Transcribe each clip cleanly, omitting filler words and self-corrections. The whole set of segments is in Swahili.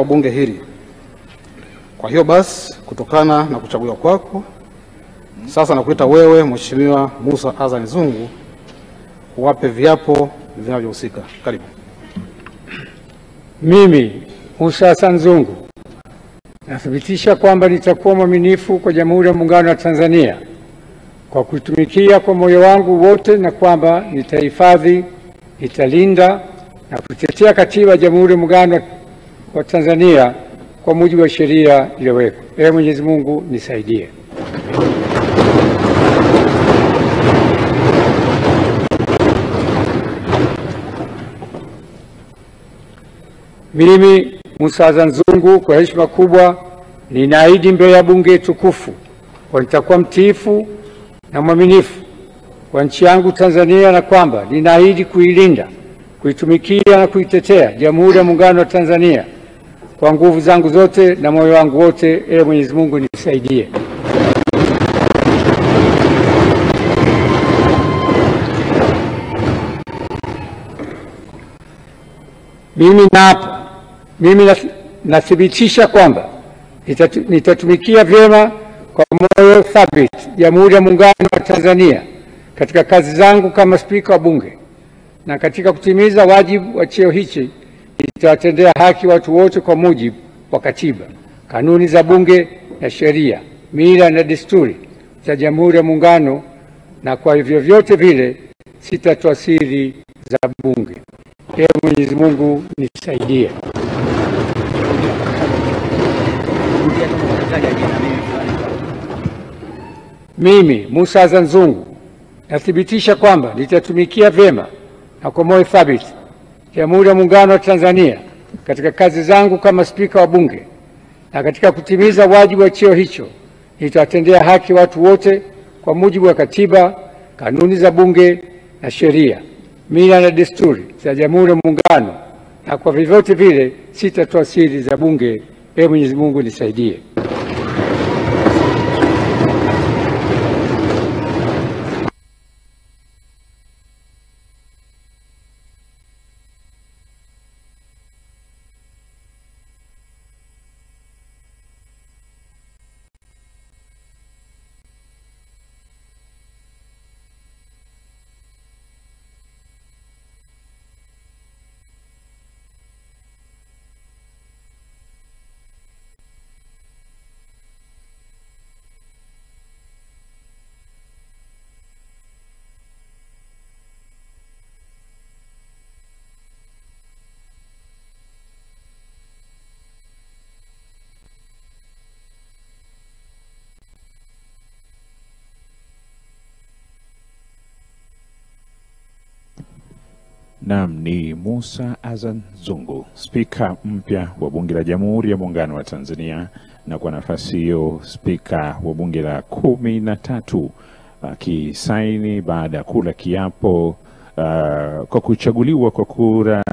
wa bunge hili. Kwa hiyo basi, kutokana na kuchaguliwa kwako, sasa nakuita wewe Mheshimiwa Musa Azan Zungu uwape viapo vinavyohusika. Karibu. Mimi Musa Azan Zungu nathibitisha kwamba nitakuwa mwaminifu kwa Jamhuri ya Muungano wa Tanzania kwa kuitumikia kwa moyo wangu wote, na kwamba nitahifadhi, nitalinda na kutetea Katiba ya Jamhuri ya Muungano wa Tanzania kwa mujibu wa sheria iliyowekwa. Ee Mwenyezi Mungu nisaidie. Mimi Musa Azan Zungu kwa heshima kubwa ninaahidi mbele ya bunge tukufu kwa nitakuwa mtiifu na mwaminifu kwa nchi yangu Tanzania, na kwamba ninaahidi kuilinda, kuitumikia na kuitetea Jamhuri ya Muungano wa Tanzania kwa nguvu zangu zote na moyo wangu wote. Ee Mwenyezi Mungu nisaidie. Mimi nathibitisha kwamba nitatumikia vyema kwa moyo thabiti Jamhuri ya Muungano wa Tanzania katika kazi zangu kama Spika wa Bunge, na katika kutimiza wajibu wa cheo hichi nitawatendea haki watu wote kwa mujibu wa Katiba, kanuni za Bunge na sheria, mila na desturi za Jamhuri ya Muungano, na kwa hivyo vyote vile sitatoa siri za Bunge. Ee Mwenyezi Mungu nisaidie. Mimi Musa Azan Zungu nathibitisha kwamba nitatumikia vyema na kwa moyo thabiti Jamhuri ya Muungano wa Tanzania katika kazi zangu kama Spika wa Bunge, na katika kutimiza wajibu wa cheo hicho nitawatendea haki watu wote kwa mujibu wa Katiba, kanuni za Bunge na sheria, mila na desturi za Jamhuri ya Muungano, na kwa vyovyote vile sitatoa siri za Bunge. Ee Mwenyezi Mungu nisaidie. Naam, ni Musa Azan Zungu, Spika mpya wa Bunge la Jamhuri ya Muungano wa Tanzania, na kwa nafasi hiyo Spika wa Bunge la 13 akisaini baada ya kula kiapo kwa kuchaguliwa kwa kura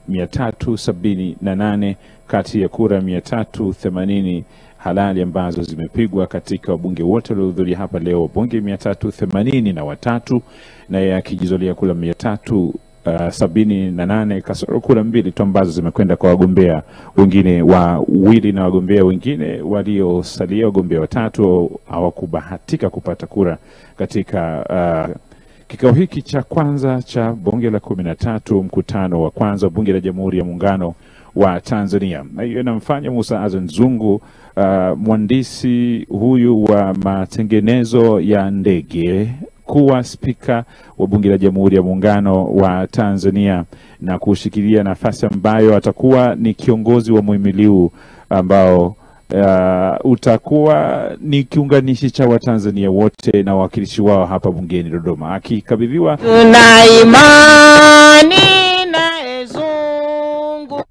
378 kati ya kura 380 halali ambazo zimepigwa katika wabunge wote waliohudhuria hapa leo, wabunge 383, na yeye akijizolea kura 378 kasoro kura 2 tu ambazo zimekwenda kwa wagombea wengine wawili, na wagombea wengine waliosalia, wagombea watatu, hawakubahatika kupata kura katika kikao hiki cha kwanza cha bunge la 13, mkutano wa kwanza wa bunge la Jamhuri ya Muungano wa Tanzania. Na hiyo inamfanya Musa Azan Zungu, mhandisi huyu wa matengenezo ya ndege, kuwa spika wa bunge la Jamhuri ya Muungano wa Tanzania, na kushikilia nafasi ambayo atakuwa ni kiongozi wa muhimili ambao utakuwa ni kiunganishi cha Watanzania wote na wawakilishi wao hapa bungeni Dodoma, akikabidhiwa. Tuna imani na Zungu,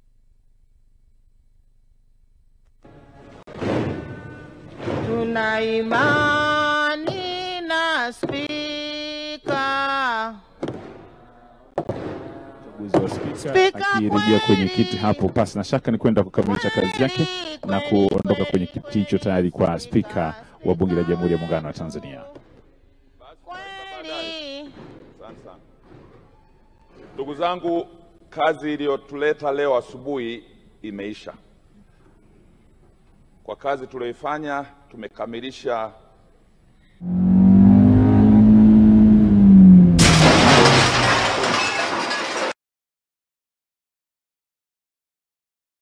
tuna imani na Spika. Akirejea kwenye kiti hapo, pasi na shaka ni kwenda kukamilisha kazi yake na kuondoka kwenye kiti hicho tayari kwa Spika wa Bunge la Jamhuri ya Muungano wa Tanzania. Ndugu zangu, kazi iliyotuleta leo asubuhi imeisha. Kwa kazi tuliyoifanya tumekamilisha